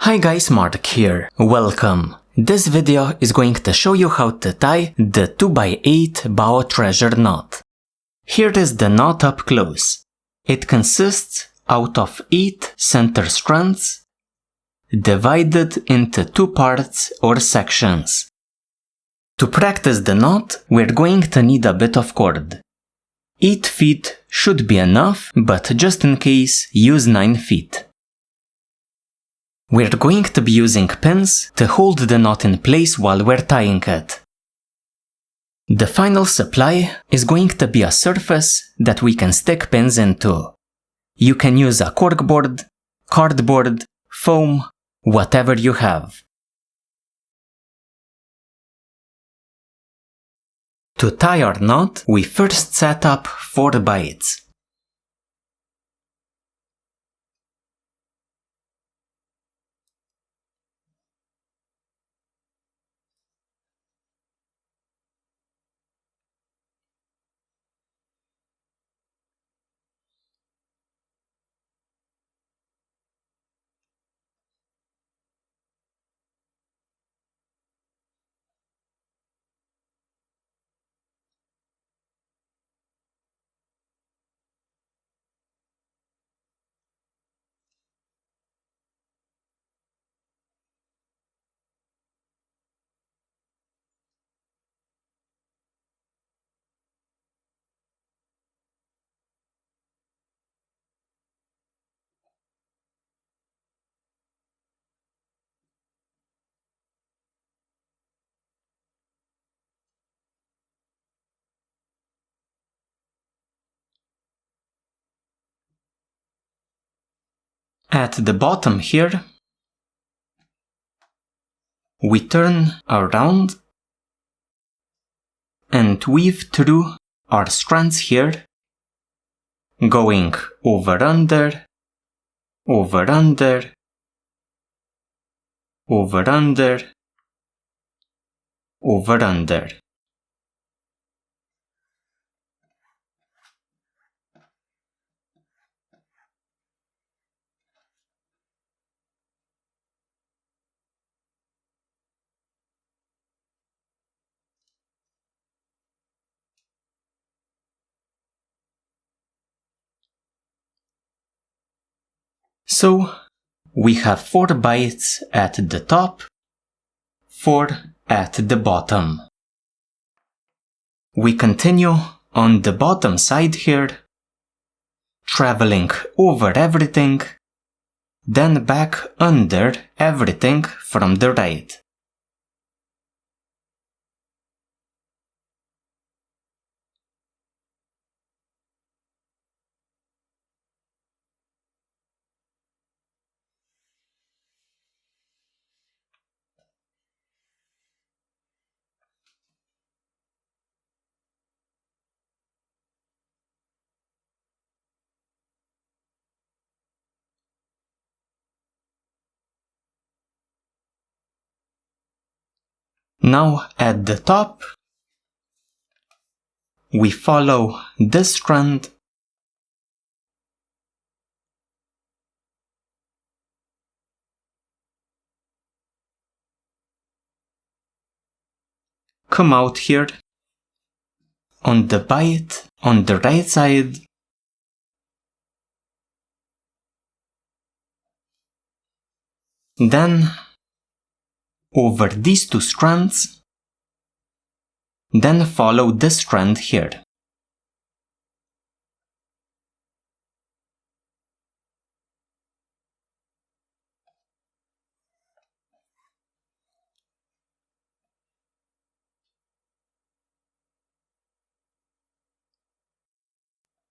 Hi guys, Mark here. Welcome. This video is going to show you how to tie the 2x8 bow treasure knot. Here is the knot up close. It consists out of 8 center strands divided into 2 parts or sections. To practice the knot, we're going to need a bit of cord. 8 feet should be enough, but just in case, use 9 feet. We're going to be using pins to hold the knot in place while we're tying it. The final supply is going to be a surface that we can stick pins into. You can use a corkboard, cardboard, foam, whatever you have. To tie our knot, we first set up 4 bites. At the bottom here, we turn around and weave through our strands here, going over under, over under, over under, over under. So, we have 4 bites at the top, 4 at the bottom. We continue on the bottom side here, traveling over everything, then back under everything from the right. Now at the top, we follow this strand come out here on the bite on the right side, then over these 2 strands, then follow this strand here.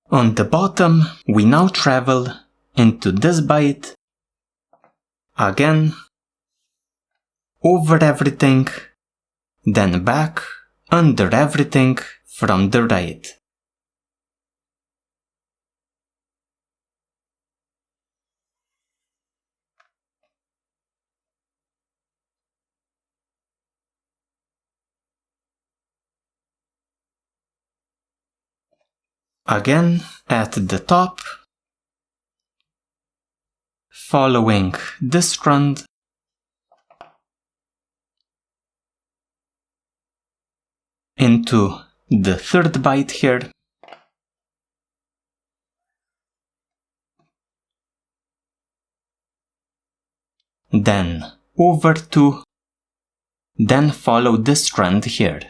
On the bottom, we now travel into this bite, again, over everything, then back under everything from the right. Again at the top, following this strand, into the third byte here. Then over 2, then follow this trend here.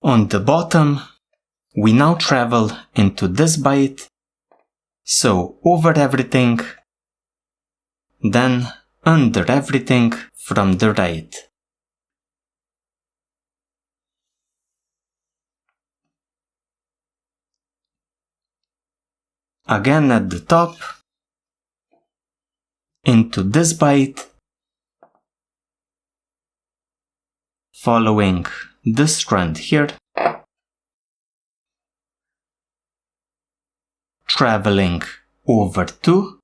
On the bottom, we now travel into this byte, so over everything, then under everything from the right. Again at the top, into this byte, following this strand here, traveling over 2,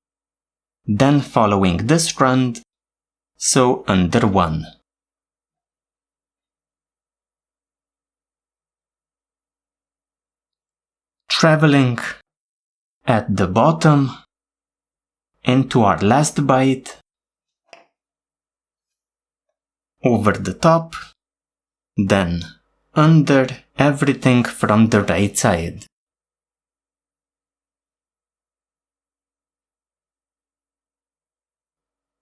then following this strand, so under 1. Traveling at the bottom into our last byte, over the top, then under everything from the right side.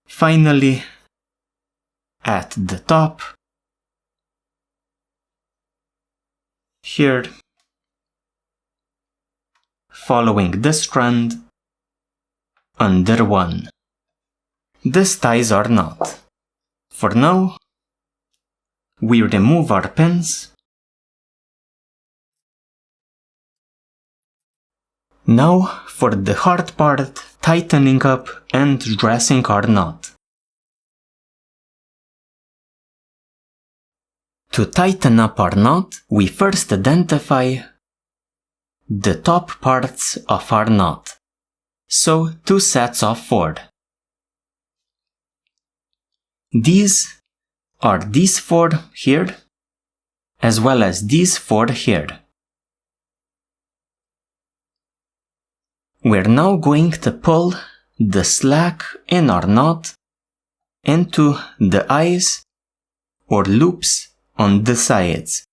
Finally, at the top, here, following this strand, under 1. This ties our knot. For now, we remove our pins. Now for the hard part, tightening up and dressing our knot. To tighten up our knot, we first identify the top parts of our knot. So 2 sets of 4. These are these 4 here, as well as these 4 here. We're now going to pull the slack in our knot into the eyes or loops on the sides.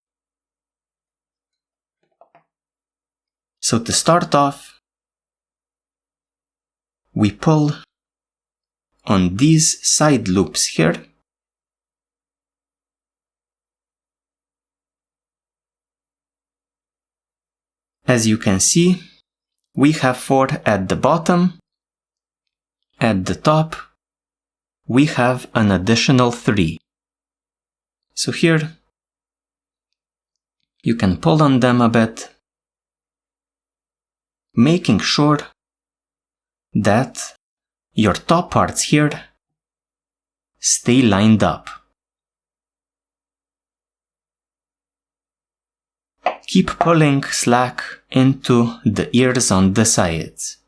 So to start off, we pull on these side loops here. As you can see, we have 4 at the bottom. At the top, we have an additional 3. So here, you can pull on them a bit, making sure that your top parts here stay lined up. Keep pulling slack into the ears on the sides.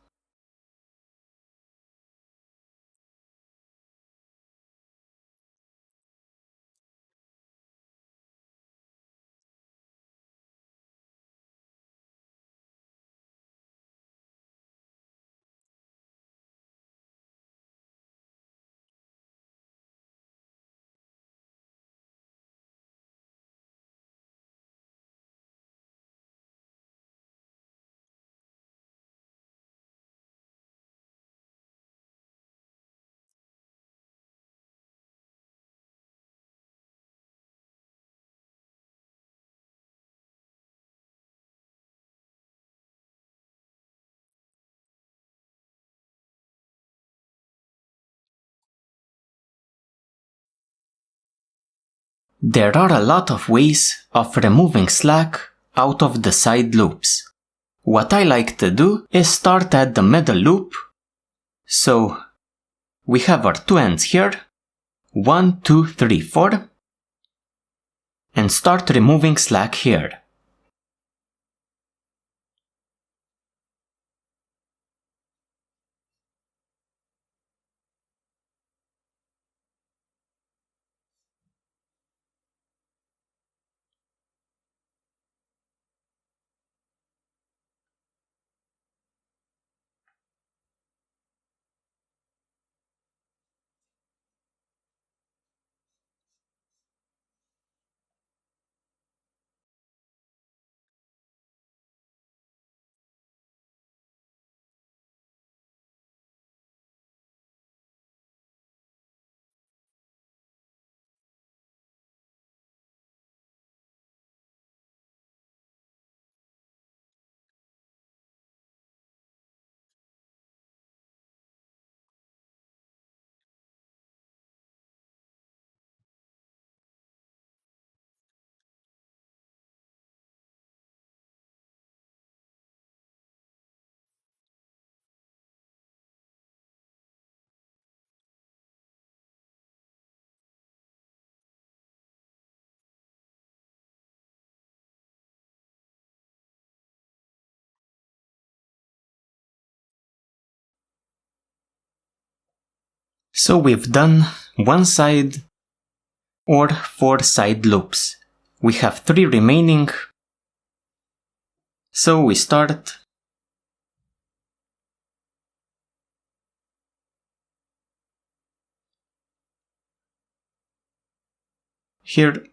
There are a lot of ways of removing slack out of the side loops. What I like to do is start at the middle loop. So we have our 2 ends here, 1, 2, 3, 4, and start removing slack here. So we've done one side or 4 side loops. We have 3 remaining. So we start here.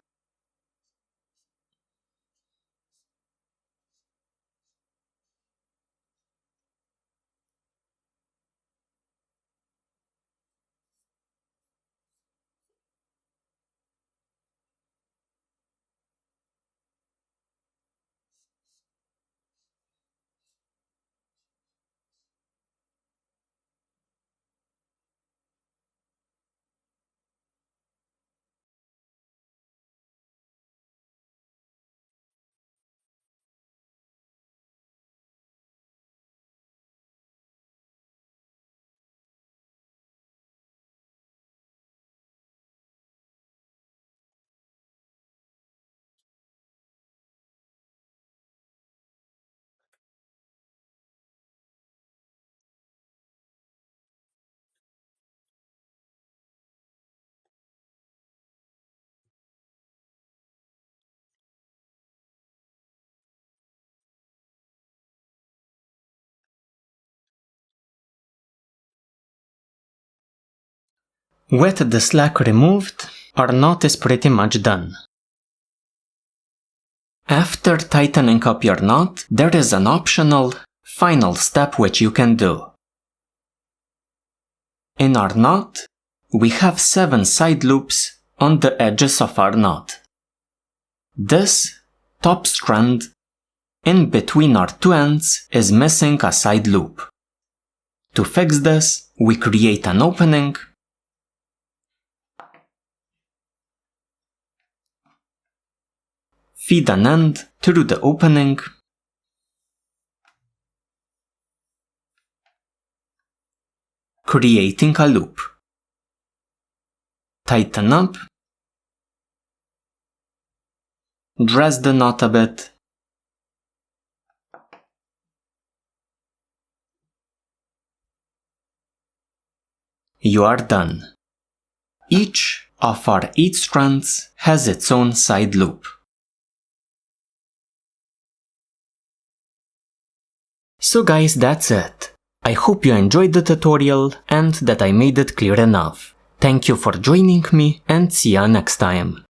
With the slack removed, our knot is pretty much done. After tightening up your knot, there is an optional final step which you can do. In our knot, we have 7 side loops on the edges of our knot. This top strand in between our 2 ends is missing a side loop. To fix this, we create an opening, feed an end through the opening, creating a loop. Tighten up, dress the knot a bit, you are done. Each of our 8 strands has its own side loop. So guys, that's it. I hope you enjoyed the tutorial and that I made it clear enough. Thank you for joining me and see ya next time.